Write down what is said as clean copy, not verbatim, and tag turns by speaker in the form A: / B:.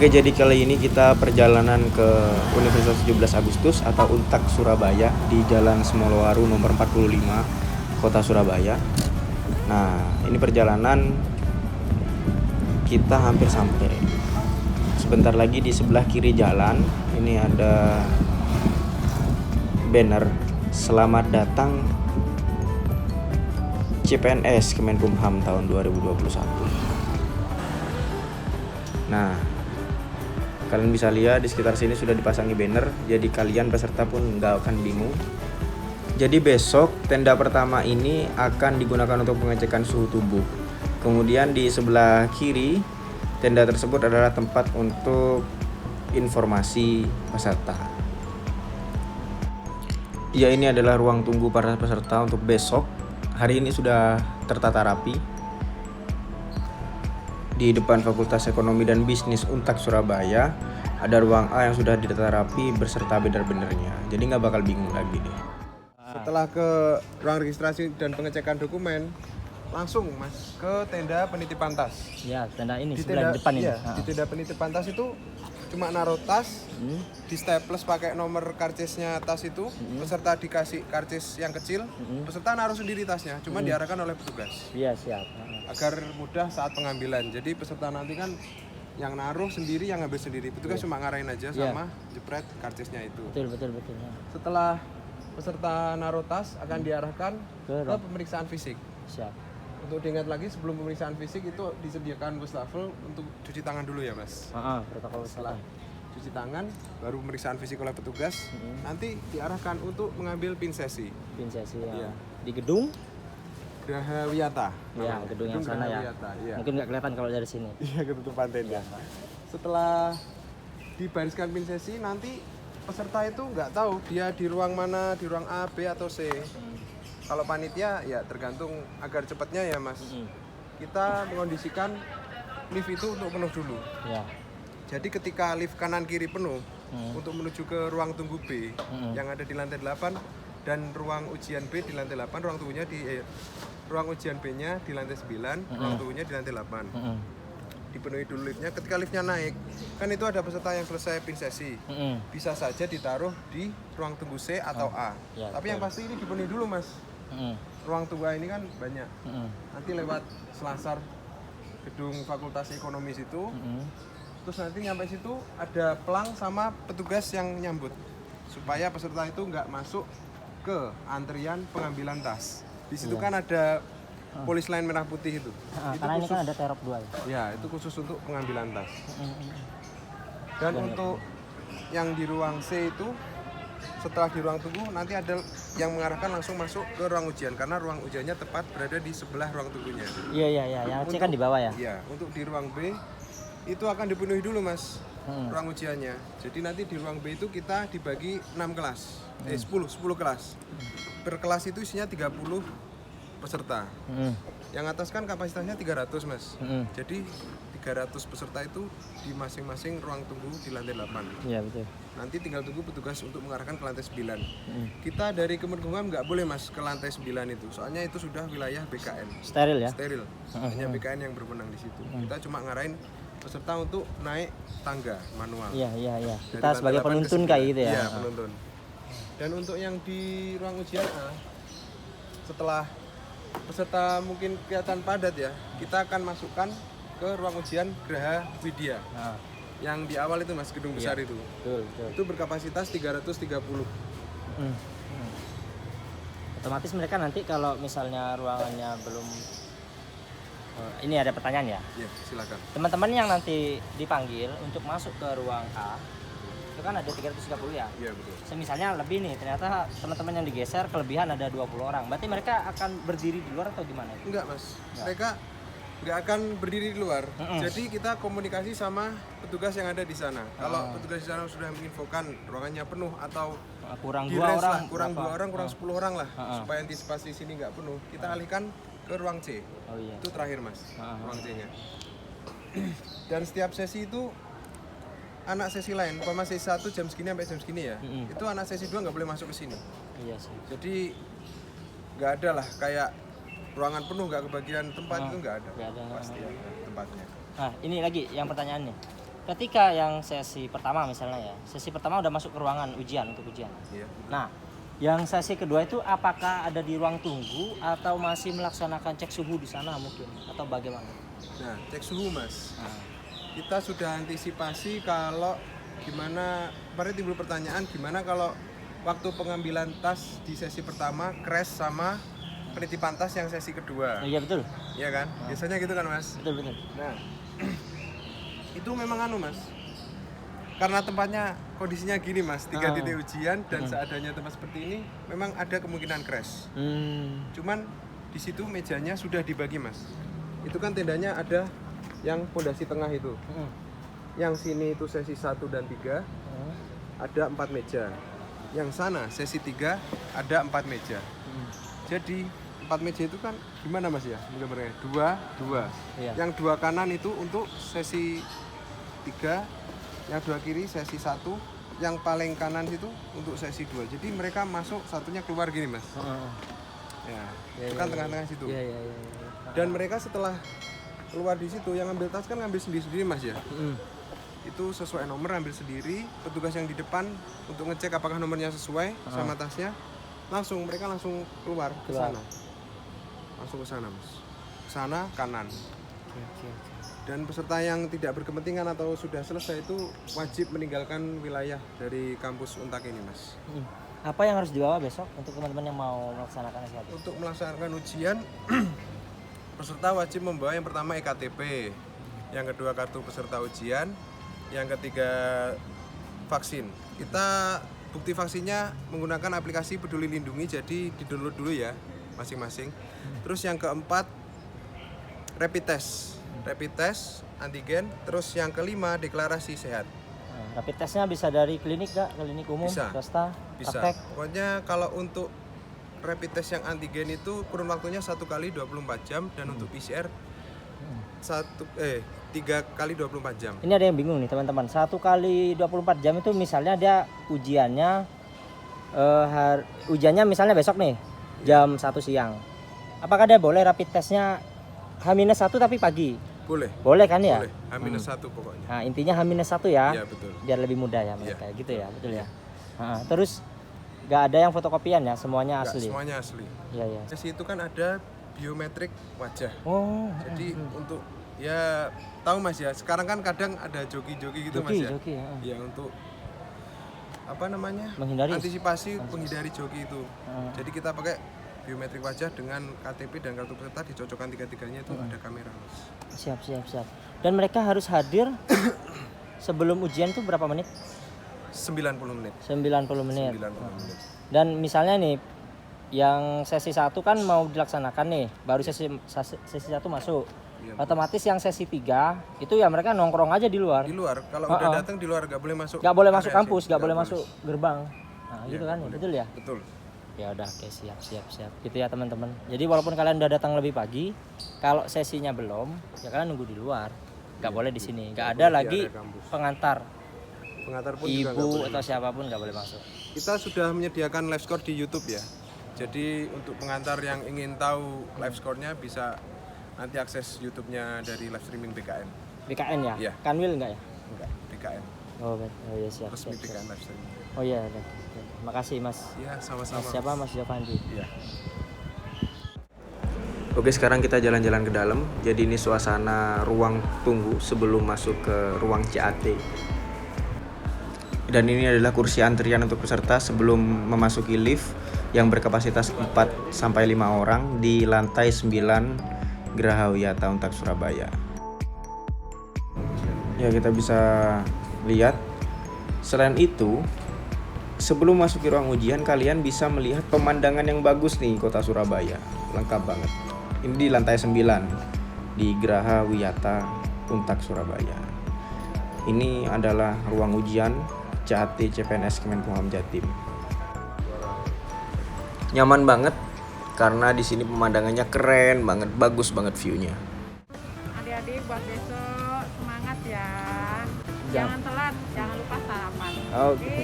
A: Oke, jadi kali ini kita perjalanan ke Universitas 17 Agustus atau UNTAK Surabaya di Jalan Semolowaru nomor 45, Kota Surabaya. Nah, ini perjalanan kita hampir sampai. Sebentar lagi di sebelah kiri jalan ini ada banner selamat datang CPNS Kemenkumham tahun 2021. Nah, kalian bisa lihat di sekitar sini sudah dipasangi banner, jadi kalian peserta pun nggak akan bingung. Jadi besok tenda pertama ini akan digunakan untuk pengecekan suhu tubuh. Kemudian di sebelah kiri tenda tersebut adalah tempat untuk informasi peserta. Ya, ini adalah ruang tunggu para peserta untuk besok. Hari ini sudah tertata rapi. Di depan Fakultas Ekonomi dan Bisnis UNTAK Surabaya ada ruang A yang sudah ditata rapi beserta banner-bannernya. Jadi nggak bakal bingung lagi deh.
B: Setelah ke ruang registrasi dan pengecekan dokumen, langsung mas ke tenda penitipan tas.
C: Ya, tenda ini
B: Di
C: sebelah
B: tenda,
C: depan ini.
B: iya, di tenda penitipan tas itu cuma naruh tas, di staples pakai nomor karcisnya tas itu, peserta dikasih karcis yang kecil, peserta naruh sendiri tasnya, cuma diarahkan oleh petugas.
C: Iya, siap.
B: Agar mudah saat pengambilan. Jadi peserta nanti kan yang naruh sendiri, yang ngambil sendiri. Petugas cuma ngarahin aja sama jepret karcisnya itu.
C: Betul.
B: Setelah peserta naruh tas akan diarahkan ke pemeriksaan fisik.
C: Siap.
B: Untuk diingat lagi, sebelum pemeriksaan fisik itu disediakan wastafel untuk cuci tangan dulu ya mas.
C: Protokol
B: Setelah
C: kesehatan.
B: cuci tangan, baru pemeriksaan fisik oleh petugas. Nanti diarahkan untuk mengambil pin sesi.
C: Pin sesi ya.
B: Iya.
C: Di gedung?
B: Graha Wiyata.
C: Ya,
B: namanya.
C: gedung yang sana
B: Graha
C: ya.
B: Wiyata, iya.
C: Mungkin nggak kelihatan kalau dari sini.
B: Iya, ketutupan tenda. Setelah dibariskan pin sesi, nanti peserta itu nggak tahu dia di ruang mana, di ruang A, B atau C. Kalau panitia ya tergantung agar cepatnya ya mas. Kita mengondisikan lift itu untuk penuh dulu.
C: Ya.
B: Jadi ketika lift kanan kiri penuh untuk menuju ke ruang tunggu B yang ada di lantai 8 dan ruang ujian B di lantai 8, ruang tunggunya ruang ujian B-nya di lantai 9, ruang tunggunya di lantai 8. Dipenuhi dulu liftnya. Ketika liftnya naik, kan itu ada peserta yang selesai pin sesi, bisa saja ditaruh di ruang tunggu C atau A.
C: Ya,
B: Tapi yang pasti ini dipenuhi dulu mas. Ruang tunggu A ini kan banyak. Nanti lewat selasar gedung Fakultas Ekonomi situ, terus nanti nyampe situ ada pelang sama petugas yang nyambut supaya peserta itu nggak masuk ke antrian pengambilan tas. Di situ kan ada polis lain merah putih itu. Itu
C: Karena ini
B: khusus,
C: kan ada terop 2 ya.
B: ya itu khusus untuk pengambilan tas. Dan untuk yang di ruang C itu, setelah di ruang tunggu nanti ada yang mengarahkan langsung masuk ke ruang ujian karena ruang ujiannya tepat berada di sebelah ruang tunggunya.
C: Iya. Yang C kan di bawah ya.
B: Iya, untuk di ruang B itu akan dipenuhi dulu mas ruang ujiannya. Jadi nanti di ruang B itu kita dibagi 6 kelas, 10 kelas. Per kelas itu isinya 30 peserta. Yang atas kan kapasitasnya 300 mas. Jadi 300 peserta itu di masing-masing ruang tunggu di lantai 8.
C: Iya, betul.
B: Nanti tinggal tunggu petugas untuk mengarahkan ke lantai 9. Kita dari Kemenkumham nggak boleh mas ke lantai 9 itu, soalnya itu sudah wilayah BKN.
C: Steril ya.
B: Steril. Hanya BKN yang berwenang di situ. Kita cuma ngarahin peserta untuk naik tangga manual.
C: Iya.
B: Dari
C: Kita
B: lantai
C: sebagai
B: 8 ke
C: penuntun
B: 9.
C: kayak gitu ya.
B: Iya, penuntun. Dan untuk yang di ruang ujian A, setelah peserta mungkin kelihatan padat ya, kita akan masukkan ke ruang ujian Graha Widya. Yang di awal itu mas, gedung besar itu.
C: Betul.
B: Itu berkapasitas 330.
C: Otomatis mereka nanti kalau misalnya ruangannya belum ini ada pertanyaan ya.
B: Iya, silakan.
C: Teman-teman yang nanti dipanggil untuk masuk ke ruang A itu kan ada 330 ya.
B: Iya, betul.
C: Misalnya lebih nih, ternyata teman-teman yang digeser kelebihan ada 20 orang. Berarti mereka akan berdiri di luar atau gimana?
B: Enggak mas, mereka nggak akan berdiri di luar. Jadi kita komunikasi sama petugas yang ada di sana. Kalau petugas di sana sudah menginfokan ruangannya penuh atau
C: kurang
B: di
C: 2
B: range
C: orang,
B: lah, kurang
C: berapa?
B: 2 orang, kurang 10 orang lah, supaya antisipasi sini nggak penuh. Kita alihkan ke ruang C.
C: Oh iya.
B: Itu terakhir mas, ruang C-nya. Dan setiap sesi itu anak sesi lain, umpama sesi 1 jam segini sampai jam segini ya, itu anak sesi 2 nggak boleh masuk ke sini.
C: Iya sih.
B: Jadi nggak ada lah kayak ruangan penuh nggak kebagian tempat, itu nggak ada.
C: Nggak ada.
B: Pasti ada tempatnya.
C: Nah, ini lagi yang pertanyaan nih. ketika yang sesi pertama misalnya ya, sesi pertama udah masuk ke ruangan ujian untuk ujian.
B: Iya.
C: Nah, yang sesi kedua itu apakah ada di ruang tunggu atau masih melaksanakan cek suhu di sana mungkin atau bagaimana?
B: Nah, cek suhu Mas.
C: Nah,
B: Kita sudah antisipasi kalau gimana, kemarin timbul pertanyaan gimana kalau waktu pengambilan tas di sesi pertama crash sama penitipan tas yang sesi kedua.
C: iya betul,
B: Iya kan? Biasanya gitu kan Mas.
C: betul.
B: Nah, itu memang Mas. Karena tempatnya kondisinya gini Mas, 3 titik ujian dan seadanya tempat seperti ini memang ada kemungkinan crash. Cuman di situ mejanya sudah dibagi Mas. Itu kan tendanya ada yang pondasi tengah itu. Yang sini itu sesi 1 dan 3 ada 4 meja. Yang sana sesi 3 ada 4 meja. Jadi 4 meja itu kan gimana Mas ya? Gambarnya 2.
C: Iya.
B: Yang 2 kanan itu untuk sesi 3, yang 2 kiri sesi 1, yang paling kanan itu untuk sesi 2. Jadi mereka masuk, satunya keluar gini Mas. Ya, itu kan tengah-tengah situ.
C: Iya.
B: Dan mereka setelah keluar di situ yang ngambil tas kan ngambil sendiri-sendiri Mas ya. Itu sesuai nomor ambil sendiri, petugas yang di depan untuk ngecek apakah nomornya sesuai sama tasnya. Mereka langsung keluar ke sana. Langsung ke sana Mas. Ke sana kanan. Dan peserta yang tidak berkepentingan atau sudah selesai itu wajib meninggalkan wilayah dari kampus Untak ini Mas.
C: Apa yang harus dibawa besok untuk teman-teman yang mau melaksanakan SKT?
B: Untuk melaksanakan ujian peserta wajib membawa yang pertama EKTP, yang kedua kartu peserta ujian, yang ketiga vaksin. Kita bukti vaksinnya menggunakan aplikasi Peduli Lindungi, jadi di-download dulu ya masing-masing. Terus yang keempat rapid test antigen. Terus yang kelima deklarasi sehat.
C: Rapid testnya bisa dari klinik nggak? Klinik umum,
B: Bisa.
C: swasta,
B: Bisa.
C: praktek?
B: Pokoknya kalau untuk rapid test yang antigen itu kurun waktunya 1 kali 24 jam dan untuk PCR 3 kali 24 jam.
C: Ini ada yang bingung nih teman-teman. 1 kali 24 jam itu misalnya dia ujiannya ujiannya misalnya besok nih jam 1 siang. Apakah dia boleh rapid testnya H-1 tapi pagi?
B: Boleh
C: Kan ya?
B: boleh, H-1 pokoknya.
C: Nah, intinya H-1 ya.
B: Iya betul.
C: Biar lebih mudah ya mereka gitu ya, betul ya. Terus nggak ada yang fotokopian ya, semuanya
B: Nggak,
C: asli.
B: semuanya asli.
C: Iya.
B: Sesi itu kan ada biometrik wajah.
C: Oh,
B: Jadi untuk ya tahu Mas ya, sekarang kan kadang ada joki-joki gitu Mas ya.
C: joki ya.
B: Ya untuk apa namanya?
C: Menghindari.
B: Antisipasi menghindari joki itu. Jadi kita pakai biometrik wajah dengan KTP dan kartu peserta dicocokkan tiga-tiganya itu ada kamera Mas.
C: Siap. Dan mereka harus hadir sebelum ujian tuh berapa menit?
B: 90 menit.
C: 90 menit.
B: 90 menit.
C: Dan misalnya nih yang sesi 1 kan mau dilaksanakan nih, baru sesi 1 masuk.
B: Iya,
C: Otomatis yang sesi 3 itu ya mereka nongkrong aja di luar.
B: Di luar, kalau udah datang di luar nggak boleh masuk.
C: Nggak boleh masuk
B: area
C: kampus,
B: sini.
C: nggak boleh
B: boleh.
C: masuk gerbang. Nah,
B: Iya,
C: gitu kan,
B: boleh.
C: betul ya?
B: Betul.
C: Ya udah, oke, siap. Gitu ya teman-teman. Jadi walaupun kalian udah datang lebih pagi, kalau sesinya belum, ya kalian nunggu di luar. Nggak boleh di sini. Nggak ada
B: boleh di
C: lagi
B: area kampus.
C: pengantar,
B: Pengantar pun juga nggak
C: ibu
B: boleh.
C: atau siapapun nggak boleh masuk.
B: Kita sudah menyediakan live score di YouTube ya. Jadi untuk pengantar yang ingin tahu live score-nya bisa nanti akses YouTube-nya dari live streaming BKN.
C: BKN ya?
B: Iya.
C: Kanwil nggak ya?
B: Enggak, BKN.
C: Oh ya siap.
B: Resmi
C: siap.
B: BKN live streaming.
C: Oh iya, udah. Makasih Mas.
B: Iya, sama-sama.
C: Mas siapa? Mas Jovandi.
B: Iya.
A: Oke, sekarang kita jalan-jalan ke dalam. Jadi ini suasana ruang tunggu sebelum masuk ke ruang CAT. Dan ini adalah kursi antrian untuk peserta sebelum memasuki lift yang berkapasitas 4 sampai 5 orang di lantai 9 Geraha Wiyata Untak Surabaya. Ya, kita bisa lihat. Selain itu, sebelum masuk ke ruang ujian, kalian bisa melihat pemandangan yang bagus nih kota Surabaya. Lengkap banget. Ini di lantai 9 di Geraha Wiyata Untak Surabaya. Ini adalah ruang ujian CAT CPNS Kemenkumham Jatim. Nyaman banget karena di sini pemandangannya keren banget, bagus banget view-nya.
D: Adik-adik buat besok semangat ya. Jangan telat, jangan lupa sarapan.
C: Oke.